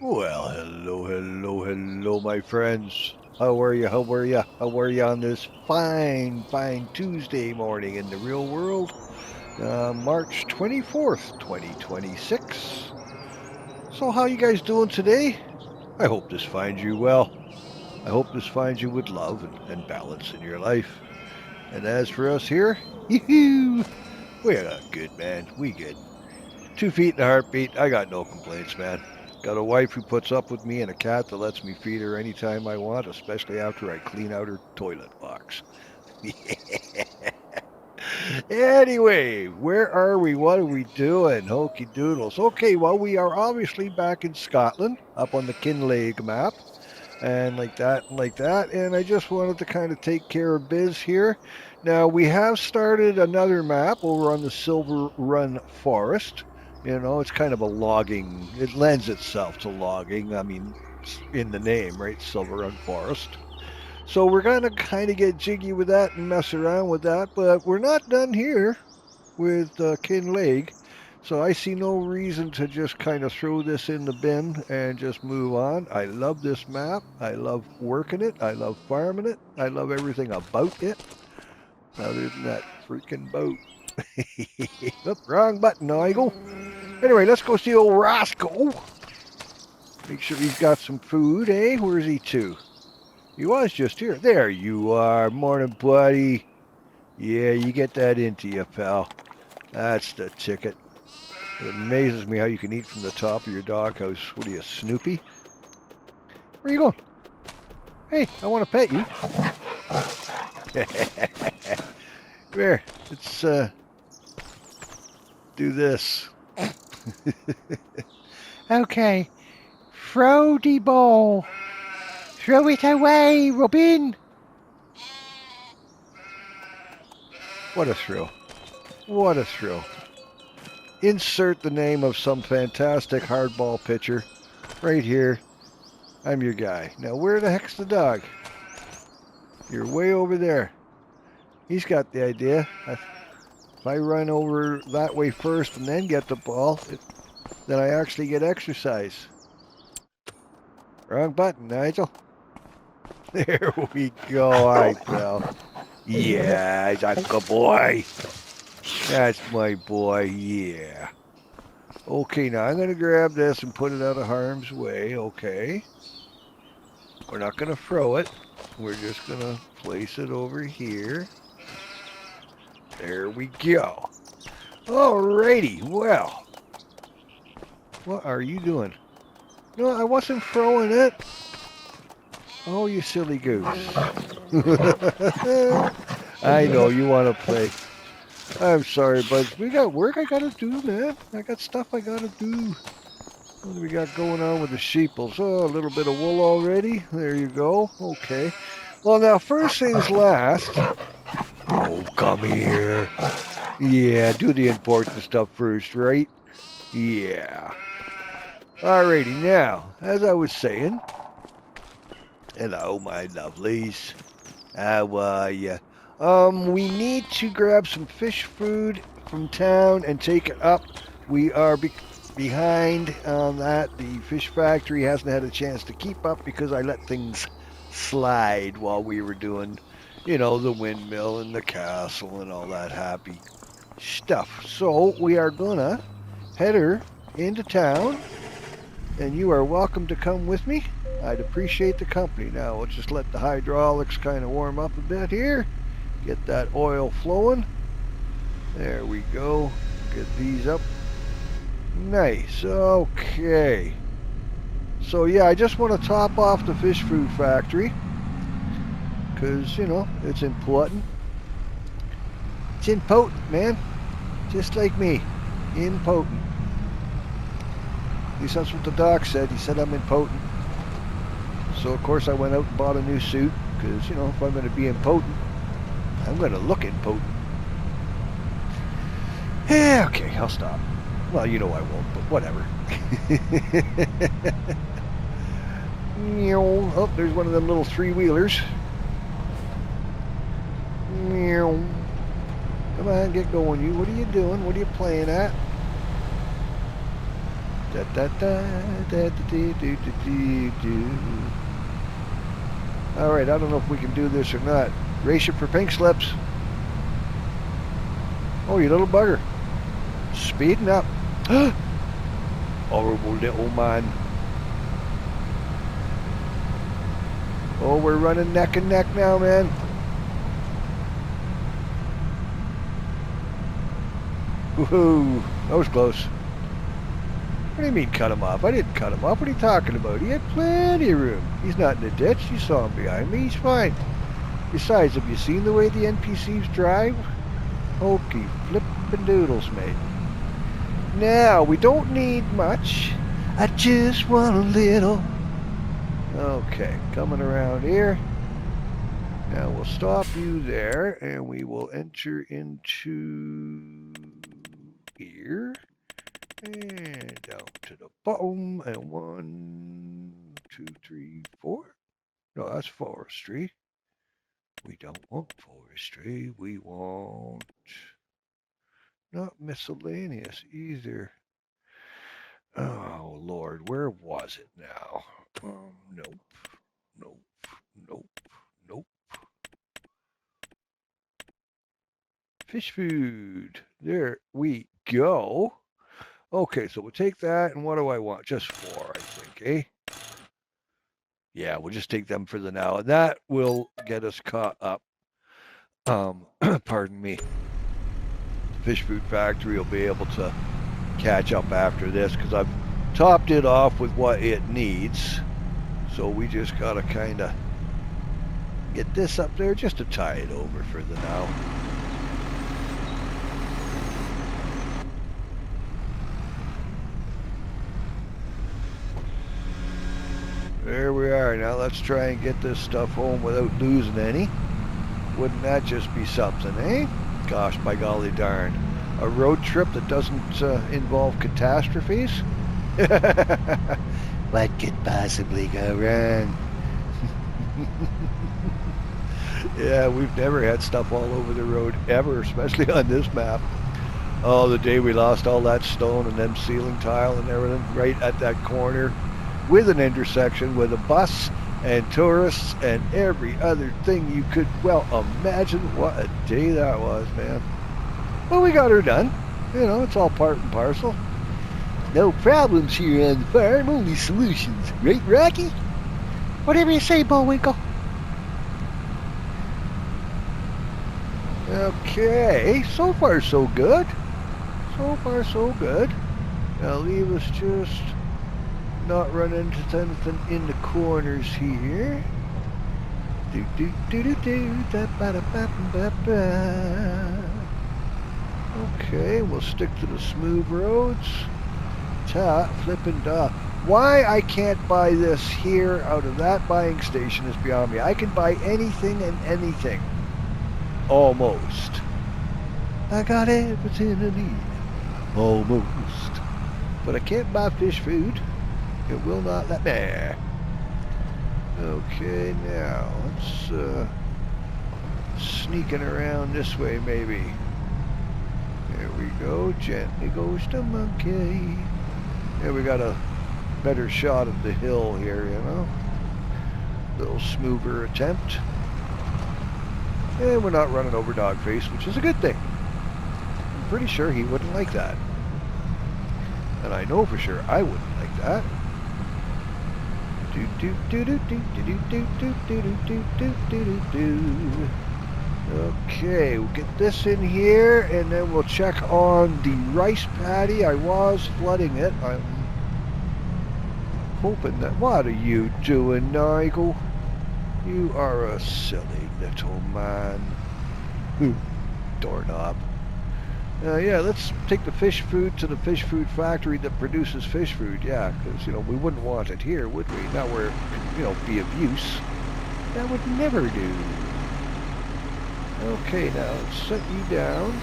Well, hello, my friends. How are you? How are you? How are you on this fine Tuesday morning in the real world? March 24th, 2026. So, how you guys doing today? I hope this finds you well. I hope this finds you with love and balance in your life. And as for us here, yoo-hoo, we're good, man. We good. 2 feet and a heartbeat. I got no complaints, man. Got a wife who puts up with me and a cat that lets me feed her anytime I want, especially after I clean out her toilet box. Anyway, where are we? What are we doing? Hokey doodles. Okay, well, we are obviously back in Scotland, up on the Kinlaig map, and like that, and like that. And I just wanted to kind of take care of biz here. Now, we have started another map over on the Silver Run Forest. You know, it's kind of a logging, it lends itself to logging. I mean, in the name, right? Silver Run Forest. So we're going to kind of get jiggy with that and mess around with that, but we're not done here with Kinlaig. So I see no reason to just kind of throw this in the bin and just move on. I love this map. I love working it. I love farming it. I love everything about it, other than that freaking boat. Oop, wrong button, Nigel. Anyway, let's go see old Roscoe. Make sure he's got some food, eh? Where's he to? He was just here. There you are. Morning, buddy. Yeah, you get that into you, pal. That's the ticket. It amazes me how you can eat from the top of your doghouse. What are you, Snoopy? Where are you going? Hey, I want to pet you. Come here. Let's do this. Okay. Throw the ball. Throw it away, Robin. What a thrill. What a thrill. Insert the name of some fantastic hardball pitcher right here. I'm your guy. Now, where the heck's the dog? You're way over there. He's got the idea. If I run over that way first and then get the ball, then I actually get exercise. Wrong button, Nigel. There we go. All right, pal. Yeah, that's a good boy. That's my boy. Yeah. Okay, now I'm going to grab this and put it out of harm's way. Okay. We're not going to throw it. We're just going to place it over here. There we go. Alrighty, well. What are you doing? No, I wasn't throwing it. Oh, you silly goose. I know, you want to play. I'm sorry, but we got work I got to do, man. I got stuff I got to do. What do we got going on with the sheeples? Oh, a little bit of wool already. There you go. Okay. Well, now, first things last. Oh, come here. Yeah, do the important stuff first, right? Yeah. Alrighty, now, as I was saying, hello, my lovelies. How are ya? We need to grab some fish food from town and take it up. We are behind on that. The fish factory hasn't had a chance to keep up because I let things slide while we were doing, you know, the windmill and the castle and all that happy stuff. So we are gonna head her into town, and you are welcome to come with me. I'd appreciate the company. Now we'll just let the hydraulics kind of warm up a bit here. Get that oil flowing. There we go. Get these up. Nice. Okay. So yeah, I just want to top off the fish food factory because, you know, it's important. It's impotent, man. Just like me. Impotent. At least that's what the doc said. He said I'm impotent. So of course I went out and bought a new suit because, you know, if I'm going to be impotent, I'm going to look impotent. Yeah, okay, I'll stop. Well, you know I won't, but whatever. Oh, there's one of them little three-wheelers. Come on, get going, you. What are you doing? What are you playing at? Da da da da da do do do do. All right, I don't know if we can do this or not. Race it for pink slips. Oh, you little bugger. Speeding up. Horrible little man. Oh, we're running neck and neck now, man. Woohoo. That was close. What do you mean cut him off? I didn't cut him off. What are you talking about? He had plenty of room. He's not in the ditch. You saw him behind me. He's fine. Besides, have you seen the way the NPCs drive? Hokey flippin' doodles, mate. Now, we don't need much. I just want a little. Okay, coming around here. Now we'll stop you there, and we will enter into here. And down to the bottom, and 1, 2, 3, 4. No, that's forestry. We don't want forestry. We want not miscellaneous either. Oh, Lord, where was it now? Nope, nope, nope, nope. Fish food. There we go. Okay, so we'll take that, and what do I want? Just 4, I think, eh? Yeah, we'll just take them for the now, and that will get us caught up. Pardon me. The fish food factory will be able to catch up after this, because I've topped it off with what it needs. So we just gotta kind of get this up there just to tie it over for the now. There we are. Now let's try and get this stuff home without losing any. Wouldn't that just be something, eh? Gosh, by golly darn. A road trip that doesn't involve catastrophes? What could possibly go wrong? Yeah, we've never had stuff all over the road ever, especially on this map. Oh, the day we lost all that stone and them ceiling tile and everything right at that corner with an intersection with a bus and tourists and every other thing you could well imagine. What a day that was, man. Well, we got her done. You know, it's all part and parcel. No problems here on the farm, only solutions. Right, Rocky? Whatever you say, Bullwinkle. Okay, so far so good. So far so good. Now leave us just not run into anything in the corners here. Do do do do do da ba da ba ba ba. Okay, we'll stick to the smooth roads. Ta flippin' duh. Why I can't buy this here out of that buying station is beyond me. I can buy anything and anything. Almost. I got everything I need. Almost. But I can't buy fish food. It will not let me. Okay, now let's sneaking around this way maybe. There we go. Gently goes the monkey. Yeah, we got a better shot of the hill here, you know. Little smoother attempt. And we're not running over Dogface, which is a good thing. I'm pretty sure he wouldn't like that. And I know for sure I wouldn't like that. Do do do do do do do do do do do do do do. Okay, we'll get this in here, and then we'll check on the rice paddy. I was flooding it. I'm hoping that... What are you doing, Nigel? You are a silly little man. Doorknob. Yeah, let's take the fish food to the fish food factory that produces fish food. Yeah, because, you know, we wouldn't want it here, would we? Not where it could, you know, be of use. That would never do. Okay, now let's set you down.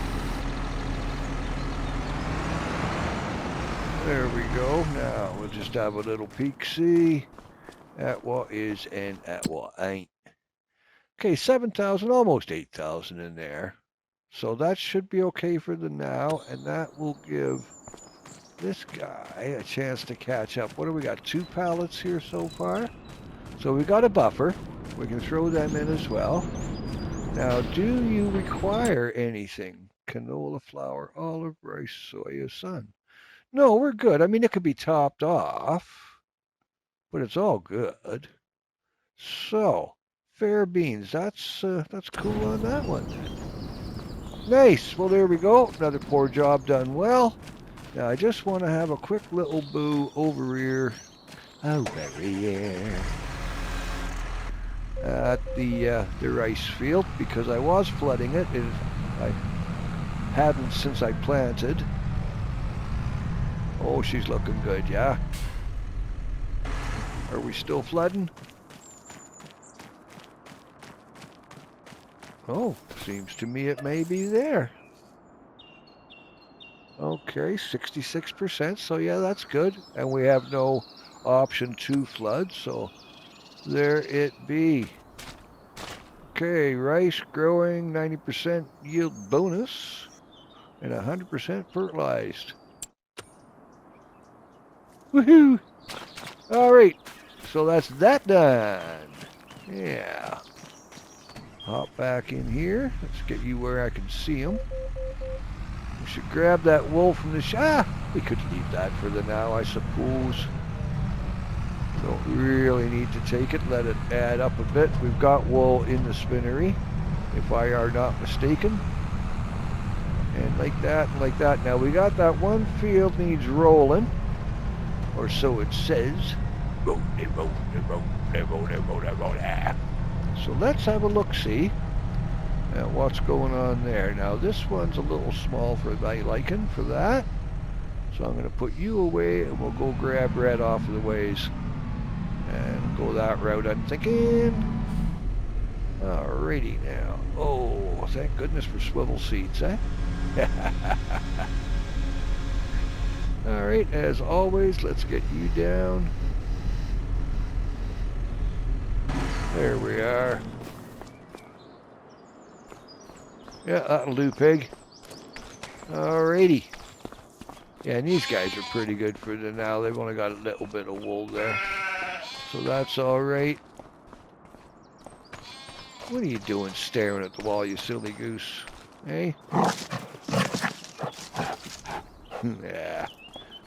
There we go. Now we'll just have a little peek-see at what is and at what ain't. Okay, 7,000, almost 8,000 in there. So that should be okay for the now, and that will give this guy a chance to catch up. What do we got? 2 pallets here so far. So we got a buffer. We can throw them in as well. Now, do you require anything? Canola, flour, olive, rice, soya, sun. No, we're good. I mean, it could be topped off, but it's all good. So, fair beans. That's cool on that one then. Nice. Well, there we go. Another poor job done well. Now, I just want to have a quick little boo over here at the rice field because I was flooding it. I hadn't since I planted. Oh, she's looking good, yeah. Are we still flooding? Oh, seems to me it may be there. Okay, 66%, so yeah, that's good. And we have no option to flood, so there it be. Okay, rice growing, 90% yield bonus, and 100% fertilized. Woohoo! All right, so that's that done. Yeah. Hop back in here. Let's get you where I can see them. We should grab that wool from the we could leave that for the now, I suppose. Don't really need to take it. Let it add up a bit. We've got wool in the spinnery, if I are not mistaken. And like that, and like that. Now we got that one field needs rolling, or so it says. So let's have a look-see at what's going on there. Now this one's a little small for my liking for that. So I'm going to put you away and we'll go grab red off of the ways. And go that route, I'm thinking. Alrighty now. Oh, thank goodness for swivel seats, eh? Alright, as always, let's get you down. There we are. Yeah, that'll do, pig. Alrighty. Yeah, and these guys are pretty good for the now. They've only got a little bit of wool there. So that's alright. What are you doing staring at the wall, you silly goose? Eh? Yeah.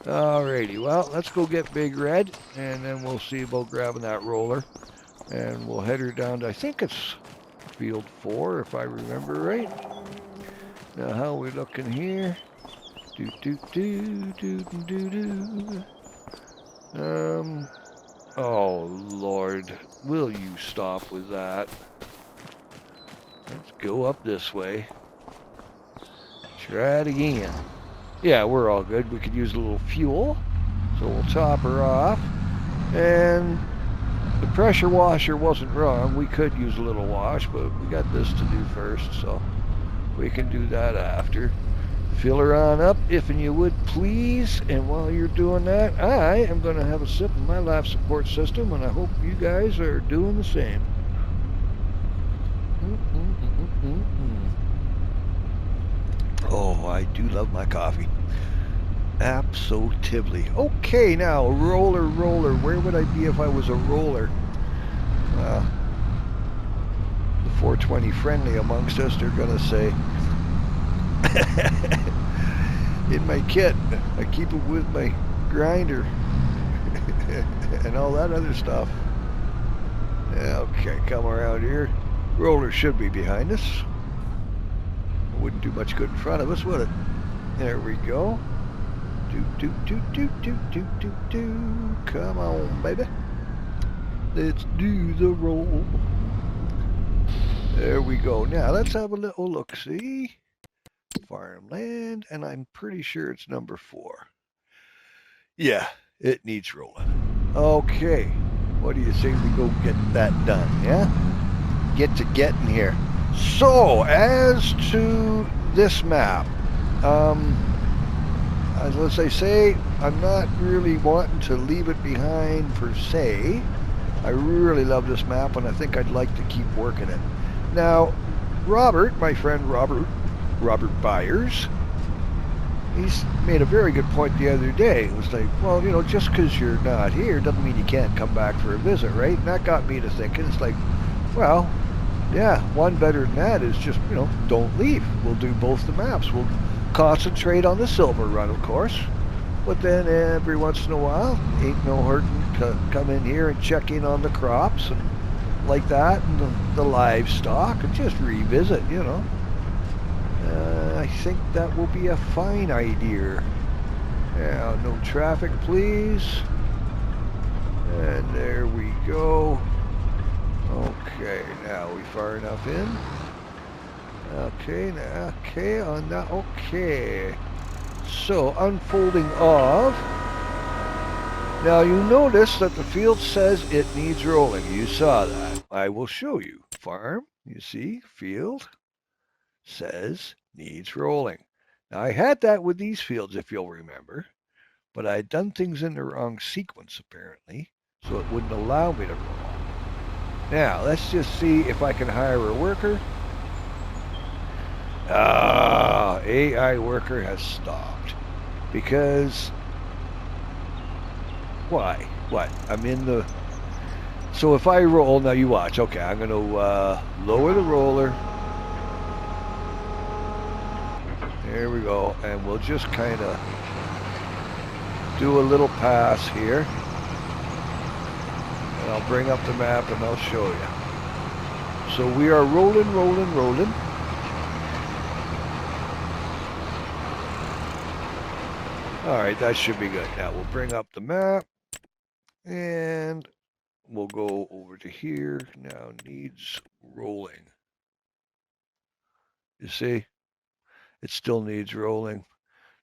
Alrighty, well, let's go get Big Red, and then we'll see about grabbing that roller. And we'll head her down to, I think it's field 4, if I remember right. Now, how are we looking here? Oh, Lord. Will you stop with that? Let's go up this way. Try it again. Yeah, we're all good. We could use a little fuel. So we'll top her off. And the pressure washer wasn't wrong. We could use a little wash, but we got this to do first, so we can do that after. Fill her on up, if and you would please. And while you're doing that, I am going to have a sip of my life support system, and I hope you guys are doing the same. Oh, I do love my coffee. Absolutely. Okay, now, roller. Where would I be if I was a roller? The 420 friendly amongst us, they're going to say, in my kit, I keep it with my grinder and all that other stuff. Okay, come around here. Roller should be behind us. It wouldn't do much good in front of us, would it? There we go. Do. Come on, baby. Let's do the roll. There we go. Now, let's have a little look-see. Farmland, and I'm pretty sure it's number 4. Yeah, it needs rolling. Okay, what do you say we go get that done, yeah? Get to getting here. So, as to this map, as I say, I'm not really wanting to leave it behind per se. I really love this map, and I think I'd like to keep working it. Now, Robert, my friend Robert Byers, he's made a very good point the other day. It was like, well, you know, just because you're not here doesn't mean you can't come back for a visit, right? And that got me to thinking, it's like, well, yeah, one better than that is just, you know, don't leave. We'll do both the maps. We'll concentrate on the silver run, of course. But then every once in a while, ain't no hurting to come in here and check in on the crops and like that, and the livestock, and just revisit, you know. I think that will be a fine idea. Now, no traffic, please. And there we go. Okay, now we far enough in. Okay, now, okay, on that, okay. So, unfolding of. Now you notice that the field says it needs rolling. You saw that. I will show you. Farm, you see, field says needs rolling. Now I had that with these fields, if you'll remember, but I had done things in the wrong sequence apparently, so it wouldn't allow me to roll. Now let's just see if I can hire a worker. AI worker has stopped because why? What? I'm in the... So if I roll, now you watch. Okay, I'm going to lower the roller. There we go. And we'll just kind of do a little pass here. And I'll bring up the map and I'll show you. So we are rolling, rolling, rolling. All right, that should be good. Now we'll bring up the map. And we'll go over to here. Now needs rolling. You see? It still needs rolling.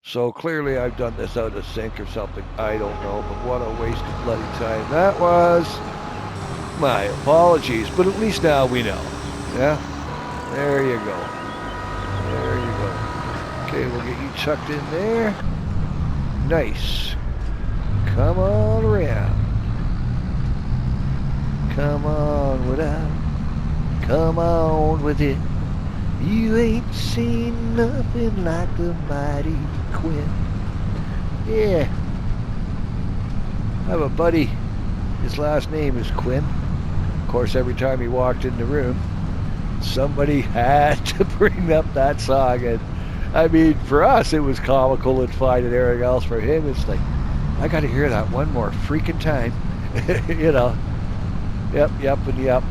So clearly I've done this out of sync or something. I don't know, but what a waste of bloody time that was. My apologies, but at least now we know. Yeah? There you go. There you go. Okay, we'll get you tucked in there. Nice. Come on around. Come on without, come on with it. You ain't seen nothing like the mighty Quinn. Yeah. I have a buddy, his last name is Quinn. Of course, every time he walked in the room, somebody had to bring up that song. And I mean, for us, it was comical and fine, and everything else. For him, it's like, I got to hear that one more freaking time. You know. Yep, and yep.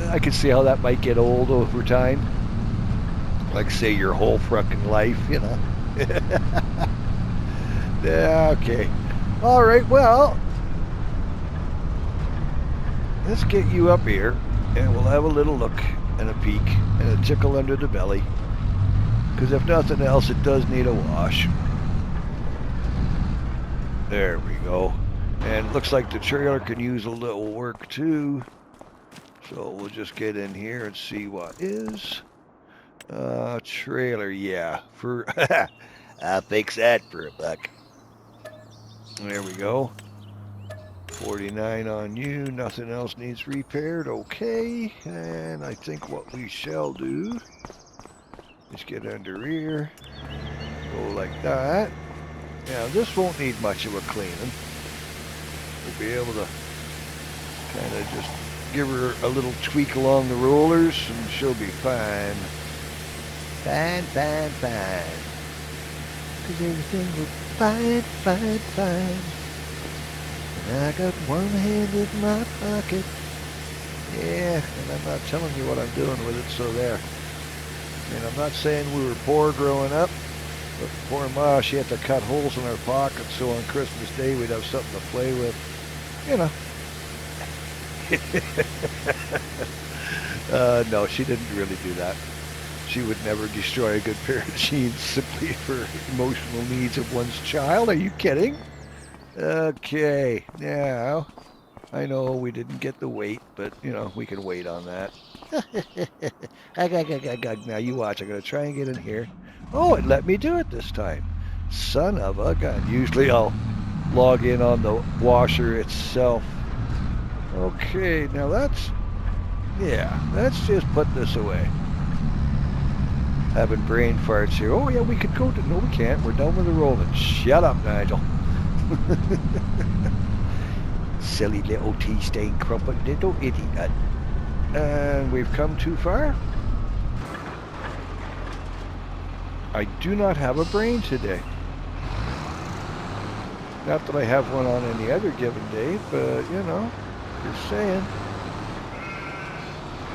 I can see how that might get old over time. Like, say, your whole fucking life, you know. Yeah, okay. All right, well, let's get you up here, and we'll have a little look and a peek and a tickle under the belly. Because if nothing else, it does need a wash. There we go. And it looks like the trailer can use a little work too. So we'll just get in here and see what is. Trailer, yeah. For I'll fix that for $1. There we go. 49 on you. Nothing else needs repaired. Okay. And I think what we shall do is get under here. Go like that. Now this won't need much of a cleaning. We'll be able to kind of just give her a little tweak along the rollers and she'll be fine. Fine. Cause everything will be fine. And I got one hand in my pocket. Yeah, and I'm not telling you what I'm doing with it, so there. And I'm not saying we were poor growing up, but poor Ma, she had to cut holes in our pockets so on Christmas Day we'd have something to play with. You know. No, she didn't really do that. She would never destroy a good pair of jeans simply for emotional needs of one's child. Are you kidding? Okay, now, I know we didn't get the weight, but, you know, we can wait on that. Now you watch, I'm going to try and get in here. Oh, it let me do it this time. Son of a gun. Usually I'll log in on the washer itself. Okay, now yeah, let's just put this away. having brain farts here. Oh yeah, we could go to. No, we can't. We're done with the rolling. Shut up, Nigel. Silly little tea-stained crumpet little idiot. And we've come too far. I do not have a brain today. Not that I have one on any other given day, but you know, just saying.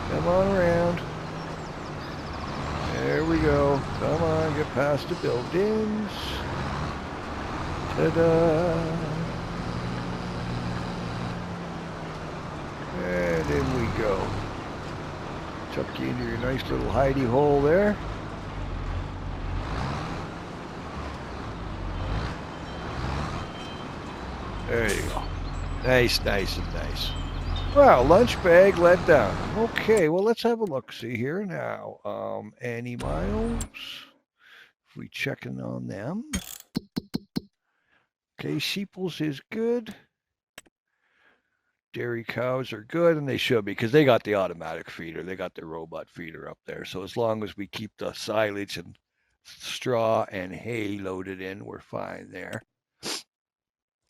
Come on around. There we go. Come on, get past the buildings. Ta-da! And in we go. Chuck you into your nice little hidey hole there. There you go. Nice, nice, and nice. Wow, lunch bag let down. Okay, well, let's have a look-see here now. Any miles? If we checking on them. Okay, sheeples is good. Dairy cows are good, and they should be, because they got the automatic feeder. They got the robot feeder up there. So as long as we keep the silage and straw and hay loaded in, we're fine there.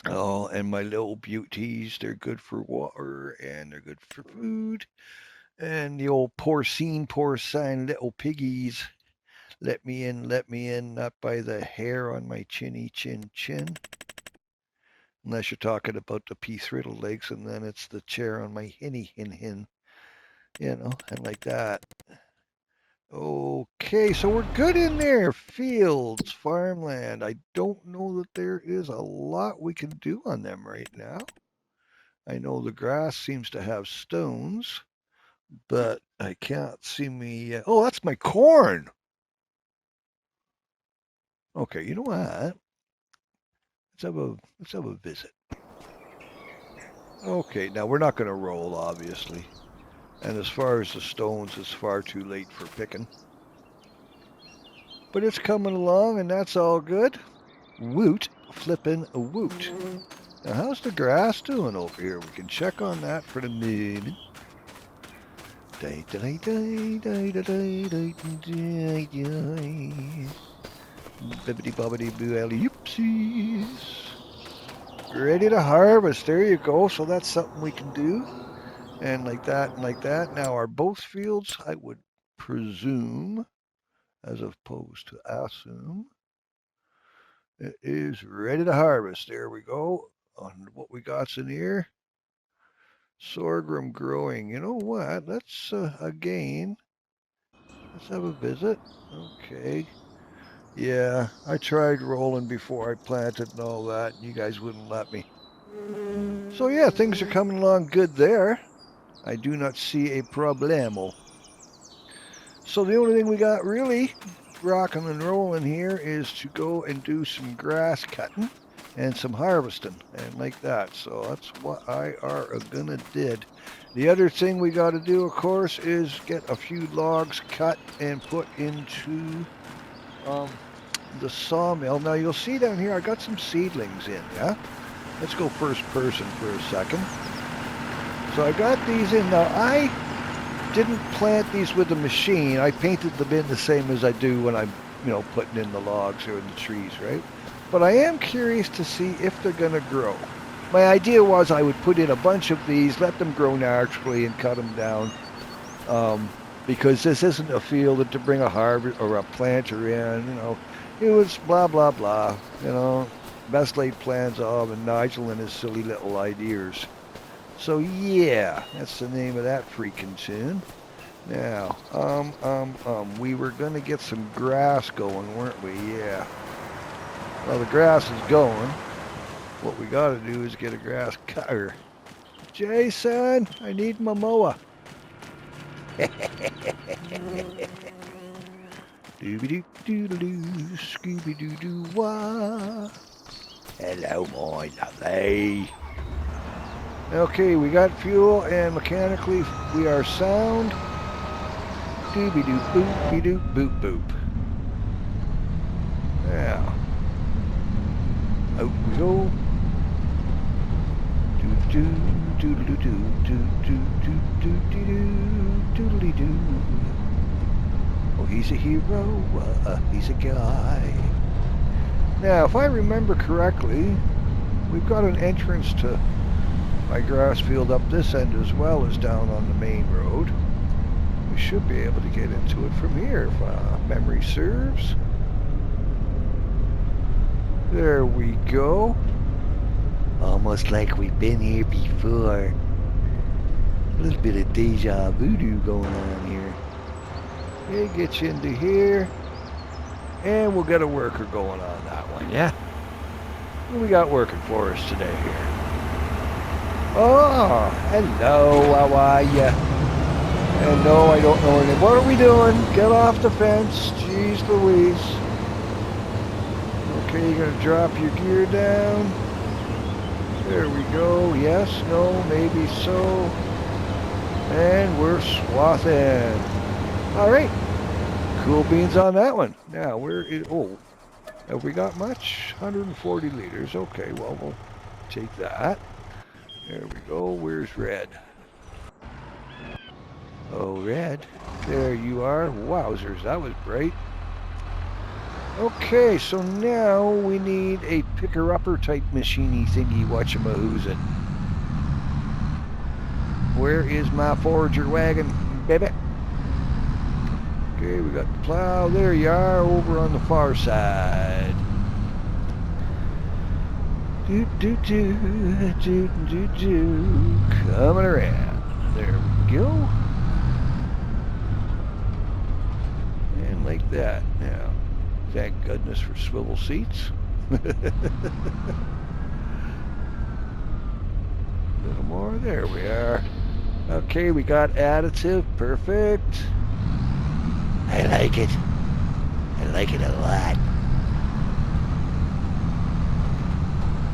Oh, and my little beauties, they're good for water, and they're good for food. And the old porcine little piggies, let me in, not by the hair on my chinny chin. Unless you're talking about the P-thriddle legs, and then it's the chair on my hinny hin, you know, and like that. Okay, so we're good in there. Fields, farmland. I don't know that there is a lot we can do on them right now. I know the grass seems to have stones, but I can't see me. Oh, that's my corn. Okay, you know what? Let's have a visit. Okay, now we're not going to roll, obviously. And as far as the stones, it's far too late for picking. But it's coming along, and that's all good. Woot, flippin' a woot. Now, how's the grass doing over here? We can check on that for the moment. Bibbidi bobbidi boo alley oopsies. Ready to harvest. There you go. So that's something we can do. And like that and like that. Now, are both fields, I would presume, as opposed to assume, it is ready to harvest. There we go. On what we got in here. Sorghum growing. You know what? Let's, again, let's have a visit. Okay. Yeah, I tried rolling before I planted and all that, and you guys wouldn't let me. So yeah, things are coming along good there. I do not see a problemo. So the only thing we got really rocking and rolling here is to go and do some grass cutting and some harvesting and like that. So that's what I are gonna did. The other thing we got to do, of course, is get a few logs cut and put into the sawmill. Now you'll see down here I got some seedlings in, yeah? Let's go first person for a second. So I got these in. Now I didn't plant these with the machine. I painted them in the same as I do when I'm, you know, putting in the logs or in the trees, right? But I am curious to see if they're gonna grow. My idea was I would put in a bunch of these, let them grow naturally and cut them down. Because this isn't a field to bring a harvest or a planter in, you know. It was blah, blah, blah, you know. Best laid plans of, and Nigel and his silly little ideas. So yeah, that's the name of that freaking tune. Now, we were gonna get some grass going, weren't we? Yeah. Well, the grass is going. What we gotta do is get a grass cutter. Jason, I need my mower. Doobie-doo-doo-doo, Scooby-Doo-Doo-Wah. Hello, my lovely. Okay, we got fuel, and mechanically we are sound. Doobie-doo, boop-be-doo, boop-boop. Now, out we go. Oh, he's a hero. He's a guy. Now, if I remember correctly, we've got an entrance to my grass field up this end as well as down on the main road. We should be able to get into it from here if memory serves. There we go. Almost like we've been here before. A little bit of deja voodoo going on here. Okay, get you into here. And we'll get a worker going on that one, yeah? What do we got working for us today here? Oh, hello, how are ya? And no, I don't know anything. What are we doing? Get off the fence. Jeez Louise. Okay, you're going to drop your gear down. There we go. Yes, no, maybe so. And we're swathing. All right. Cool beans on that one. Now, where is... Oh, have we got much? 140 liters. Okay, well, we'll take that. There we go. Where's Red? Oh, Red. There you are. Wowzers, that was bright. Okay, so now we need a picker-upper type machiney thingy whatchamahoozin. Where is my forager wagon, baby? Okay, we got the plow. There you are, over on the far side. Do do do do do do. Coming around. There we go. And like that. Now, thank goodness for swivel seats. A little more. There we are. Okay, we got additive. Perfect. I like it. I like it a lot.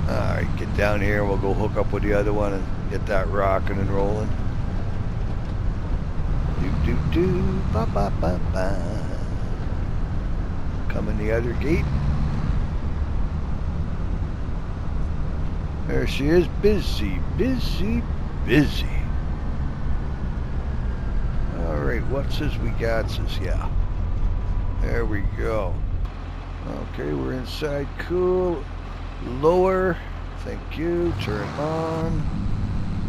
Alright, get down here. We'll go hook up with the other one and get that rocking and rolling. Do do do. Ba ba ba ba. Coming the other gate. There she is. Busy, busy, busy. Alright, what says we got says, yeah. There we go. Okay, we're inside. Cool. Lower. Thank you. Turn on.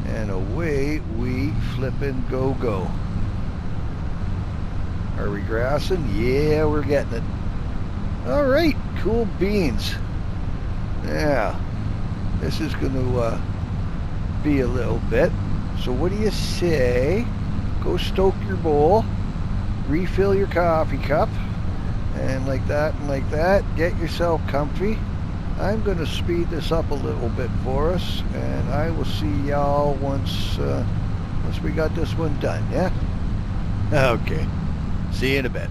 And away we flippin' go. Are we grassing? Yeah, we're getting it. Alright, cool beans. Yeah. This is going to be a little bit. So what do you say? Go stoke your bowl, refill your coffee cup, and like that and like that, get yourself comfy. I'm going to speed this up a little bit for us, and I will see y'all once we got this one done, yeah? Okay, see you in a bit.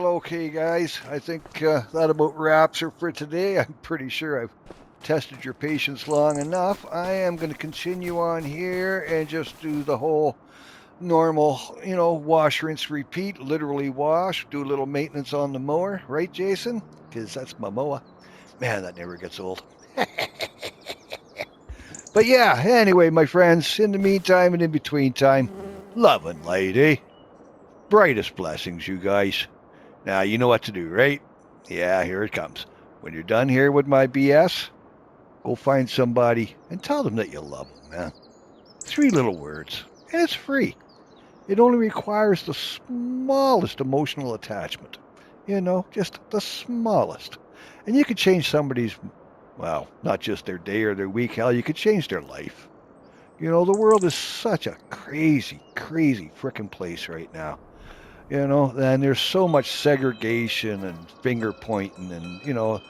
Well, okay, guys. I think that about wraps her for today. I'm pretty sure I've tested your patience long enough. I am going to continue on here and just do the whole normal, wash, rinse, repeat. Literally wash, do a little maintenance on the mower, right, Jason? Because that's my mower. Man, that never gets old. But yeah, anyway, my friends, in the meantime and in between time, love and light, eh? Brightest blessings, you guys. Now, you know what to do, right? Yeah, here it comes. When you're done here with my BS, go find somebody and tell them that you love them, man. 3 little words, and it's free. It only requires the smallest emotional attachment. Just the smallest. And you could change somebody's, well, not just their day or their week, hell, you could change their life. The world is such a crazy, crazy frickin' place right now. And there's so much segregation and finger pointing and,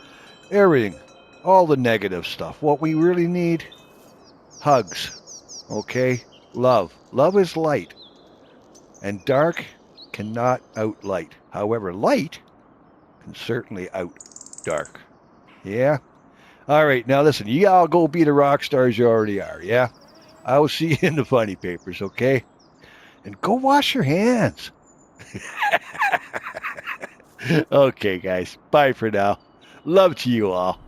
everything, all the negative stuff. What we really need, hugs, okay? Love. Love is light, and dark cannot outlight. However, light can certainly out dark. Yeah? All right, now listen, you all go be the rock stars you already are, yeah? I will see you in the funny papers, okay? And go wash your hands. Okay, guys. Bye for now. Love to you all.